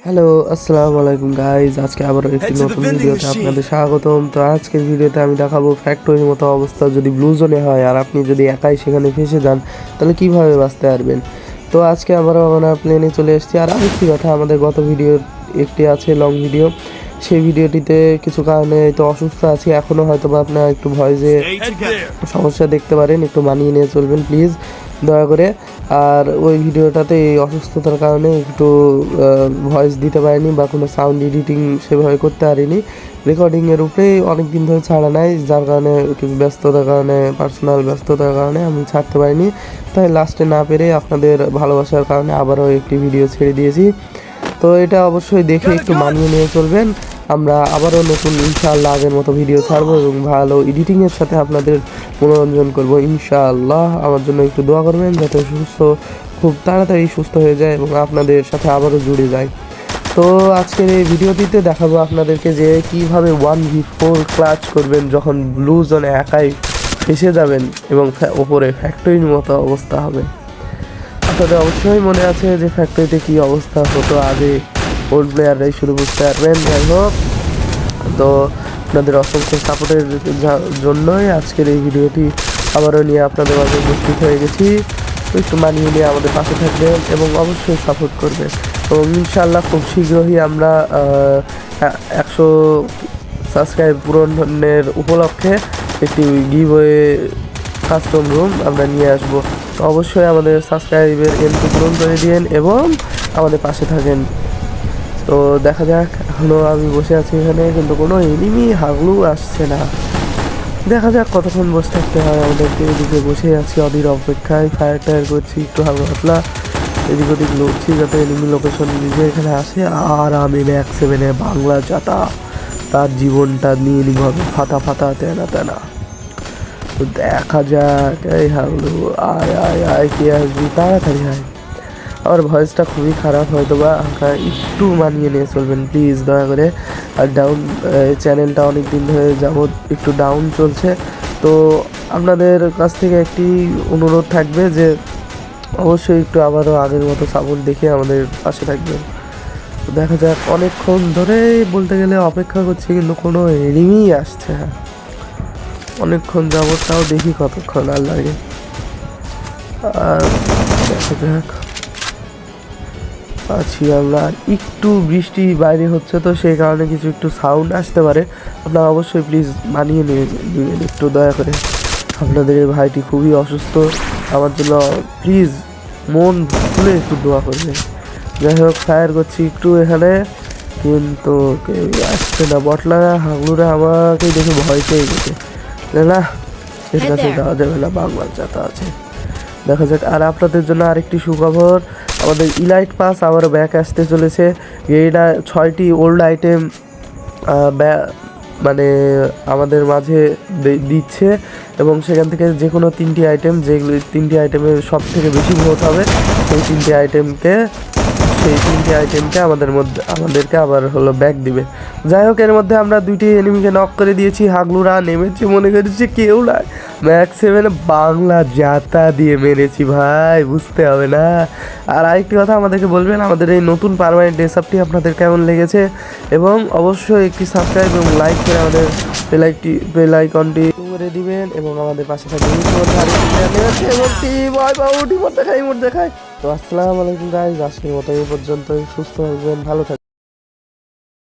Hello, আসসালামু আলাইকুম guys. আজকে আবারও একটি নতুন ভিডিওতে আপনাদের স্বাগতম। তো আজকের ভিডিওতে আমি দেখাবো ফ্যাক্টরির মতো অবস্থা যদি ব্লু জোনে হয় আর আপনি যদি একাই সেখানে ফেসে যান তাহলে কিভাবে বাঁচতে পারবেন। তো আজকে আবারও আমরা প্লেনে চলে এসেছি। আর আরেকটি কথা, আমাদের গত ভিডিওর একটি আছে লং ভিডিও, সেই ভিডিওটিতে কিছু কারণে তো অসুস্থ আছি এখনও, হয়তো বা আপনারা একটু ভয়েসে সমস্যা দেখতে পারেন, একটু মানিয়ে নিয়ে চলবেন প্লিজ দয়া করে। আর ওই ভিডিওটাতে এই অসুস্থতার কারণে একটু ভয়েস দিতে পারিনি বা কোনো সাউন্ড এডিটিং সেভাবে করতে পারিনি। রেকর্ডিংয়ের উপরেই অনেক দিন ধরে ছাড়া নাই, যার কারণে কিছু ব্যস্ততার কারণে, পার্সোনাল ব্যস্ততার কারণে আমি ছাড়তে পারিনি। তাই লাস্টে না পেরে আপনাদের ভালোবাসার কারণে আবারও একটি ভিডিও ছেড়ে দিয়েছি। তো এটা অবশ্যই দেখে একটু মানিয়ে নিয়ে চলবেন। আমরা আবারও নতুন ইনশাআল্লাহ আগের মতো ভিডিও ছাড়বো এবং ভালো এডিটিংয়ের সাথে আপনাদের মনোরঞ্জন করব ইনশাআল্লাহ। আমার জন্য একটু দোয়া করবেন যাতে খুব তাড়াতাড়ি সুস্থ হয়ে যায় এবং আপনাদের সাথে আবারও জুড়ে যায়। তো আজকের এই ভিডিওটিতে দেখাবো আপনাদেরকে যে কীভাবে 1v4 ক্লাচ করবেন যখন ব্লু জোনে একাই ফেসে যাবেন এবং ওপরে ফ্যাক্টরির মতো অবস্থা হবে। আপনাদের অবশ্যই মনে আছে যে ফ্যাক্টরিতে কী অবস্থা হতো আগে, ওল্ড প্লেয়াররাই শুধু বুঝতে পারবেন। যাই হোক, তো আপনাদের অসংখ্য সাপোর্টের জন্যই আজকের এই ভিডিওটি আবারও নিয়ে আপনাদের মাঝে উপস্থিত হয়ে গেছি। তো একটু মানিয়ে নিয়ে আমাদের পাশে থাকবেন এবং অবশ্যই সাপোর্ট করবেন। এবং ইনশাআল্লাহ খুব শীঘ্রই আমরা 100 সাবস্ক্রাইব পূরণের উপলক্ষে একটি গিভওয়ে কাস্টম রুম আমরা নিয়ে আসবো। তো অবশ্যই আমাদের সাবস্ক্রাইবের এন্ট্রি পূরণ করে দিন এবং আমাদের পাশে থাকেন। তো দেখা যাক, এখনও আমি বসে আছি এখানে কিন্তু কোনো এনিমি হাগলু আসছে না। দেখা যাক কতক্ষণ বসে থাকতে হয় আমাদেরকে। এদিকে বসে আছি অধীর অপেক্ষায়, ফায়ার টায়ার করছি একটু হালকা পাতলা, এদিক ওদিক লড়ছি যাতে এনিমি লোকেশন নিজে এখানে আসে। আর আমি ম্যাক 7-এ বাংলা জাতা তার জীবনটা নিয়ে নিব ফাতা ফাতা তেনা তেনা। তো দেখা যাক, এই হাগলু আয় আয় আয়, কে আসবি তাড়াতাড়ি আয়। আমার ভয়েসটা খুবই খারাপ, হয়তো বা একটু মানিয়ে নিয়ে চলবেন প্লিজ দয়া করে। আর ডাউন চ্যানেলটা অনেক দিন ধরে যাবৎ একটু ডাউন চলছে। তো আপনাদের কাছ থেকে একটি অনুরোধ থাকবে যে অবশ্যই একটু আবারও আগের মতো সাপোর্ট দেখে আমাদের পাশে থাকবেন। দেখা যাক, অনেকক্ষণ ধরে বলতে গেলে অপেক্ষা করছি কিন্তু কোনো এনিমি আসছে না। অনেকক্ষণ যাবৎ, তাও দেখি কতক্ষণ আর লাগে। আর দেখা যাক, আছি আমরা। একটু বৃষ্টি বাইরে হচ্ছে তো সেই কারণে কিছু একটু সাউন্ড আসতে পারে, আপনারা অবশ্যই প্লিজ মানিয়ে নেবেন একটু দয়া করে। আপনাদের এই ভাইটি খুবই অসুস্থ, আমার জন্য প্লিজ মন খুলে একটু দোয়া করবেন। যাই হোক, ফায়ার করছি একটু এখানে কিন্তু কেউ আসছে না। বটলারা হাগলুরা আমাকে দেখে ভয় পেয়ে গেছে, না এর কাছে যাওয়া যাবে না, বাংলার জাতা আছে। দেখা যাক। আর আপনাদের জন্য আরেকটি সুখবর, আমাদের ইলাইট পাস আবার ব্যাক আসতে চলেছে। এইটা 6টি ওল্ড আইটেম মানে আমাদের মাঝে দিচ্ছে এবং সেখান থেকে যে কোনো 3টি আইটেম, যেগুলো 3টি আইটেমের সব থেকে বেশি ভোট হবে সেই 3টি আইটেমকে আমাদেরকে আবার হলো ব্যাক দিবে। যাই হোক, এর মধ্যে আমরা 2টি এনিমিকে নক করে দিয়েছি। হাগলুরা নেমেছে মনে করেছে কেউ না, ম্যাক 7 বাংলা জাতা দিয়ে মেরেছি ভাই, বুঝতে হবে না। আর আরেকটি কথা আমাদেরকে বলবেন আমাদের এই নতুন পার্মানেন্ট ড্রেসআপটি আপনাদের কেমন লেগেছে এবং অবশ্যই একটি সাবস্ক্রাইব এবং লাইক করে আমাদের বেল আইকনটি করে দিবেন এবং আমাদের পাশে থাকবেন। তো আসসালামু আলাইকুম গাইজ, আজকের মতো এই পর্যন্ত। সুস্থ থাকবেন, ভালো থাকবেন।